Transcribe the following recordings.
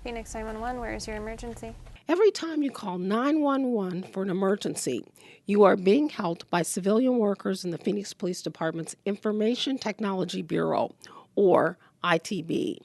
Phoenix 911, where is your emergency? Every time you call 911 for an emergency, you are being helped by civilian workers in the Phoenix Police Department's Information Technology Bureau, or ITB.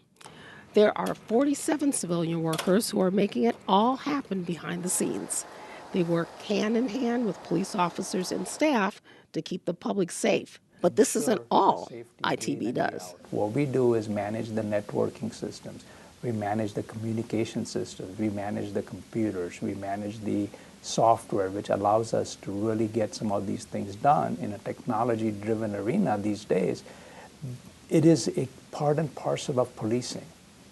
There are 47 civilian workers who are making it all happen behind the scenes. They work hand in hand with police officers and staff to keep the public safe. But this isn't all ITB does. What we do is manage the networking systems. We manage the communication systems. We manage the computers. We manage the software, which allows us to really get some of these things done in a technology-driven arena these days. It is a part and parcel of policing.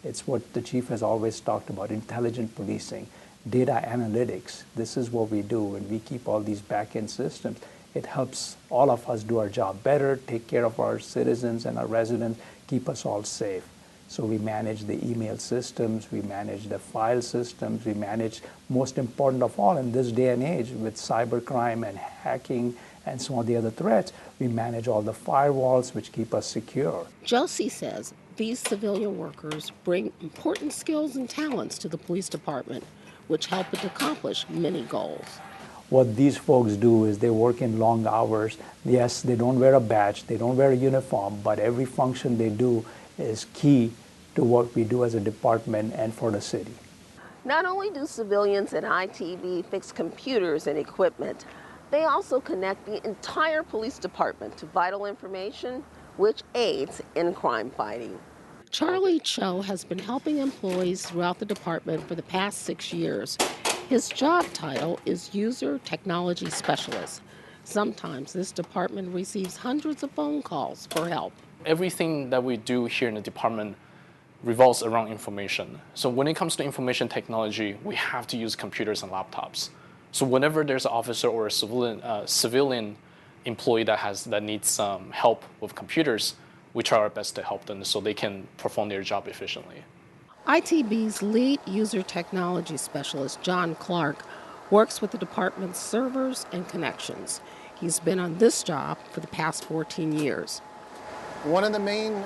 It's what the chief has always talked about, intelligent policing, data analytics. This is what we do. When we keep all these back-end systems, it helps all of us do our job better, take care of our citizens and our residents, keep us all safe. So we manage the email systems, we manage the file systems, we manage, most important of all in this day and age with cybercrime and hacking and some of the other threats, we manage all the firewalls which keep us secure. Joshi says these civilian workers bring important skills and talents to the police department, which help it accomplish many goals. What these folks do is they work in long hours. Yes, they don't wear a badge, they don't wear a uniform, but every function they do is key to what we do as a department and for the city. Not only do civilians at ITB fix computers and equipment, they also connect the entire police department to vital information, which aids in crime fighting. Charlie Cho has been helping employees throughout the department for the past 6 years. His job title is User Technology Specialist. Sometimes this department receives hundreds of phone calls for help. Everything that we do here in the department revolves around information. So when it comes to information technology, we have to use computers and laptops. So whenever there's an officer or a civilian employee that needs some help with computers, we try our best to help them so they can perform their job efficiently. ITB's lead user technology specialist, John Clark, works with the department's servers and connections. He's been on this job for the past 14 years. One of the main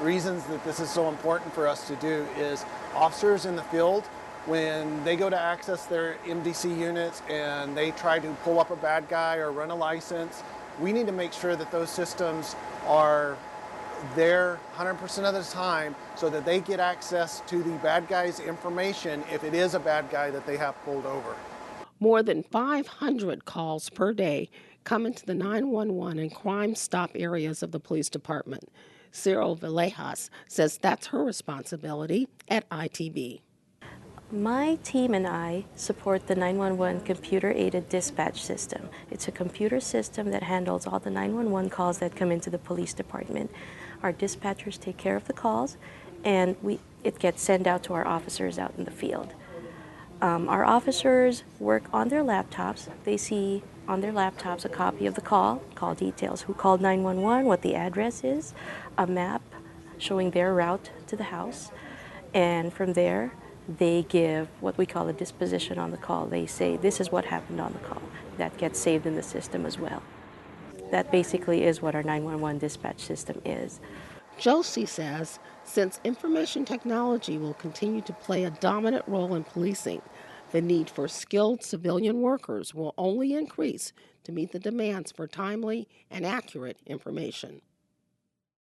reasons that this is so important for us to do is officers in the field, when they go to access their MDC units and they try to pull up a bad guy or run a license, we need to make sure that those systems are there 100% of the time so that they get access to the bad guy's information if it is a bad guy that they have pulled over. More than 500 calls per day come into the 911 and Crime Stop areas of the police department. Cyril Villegas says that's her responsibility at ITB. My team and I support the 911 computer-aided dispatch system. It's a computer system that handles all the 911 calls that come into the police department. Our dispatchers take care of the calls, and it gets sent out to our officers out in the field. Our officers work on their laptops. They see on their laptops a copy of the call details, who called 911, what the address is, a map showing their route to the house, and from there, they give what we call a disposition on the call. They say, this is what happened on the call. That gets saved in the system as well. That basically is what our 911 dispatch system is. Joshi says since information technology will continue to play a dominant role in policing, the need for skilled civilian workers will only increase to meet the demands for timely and accurate information.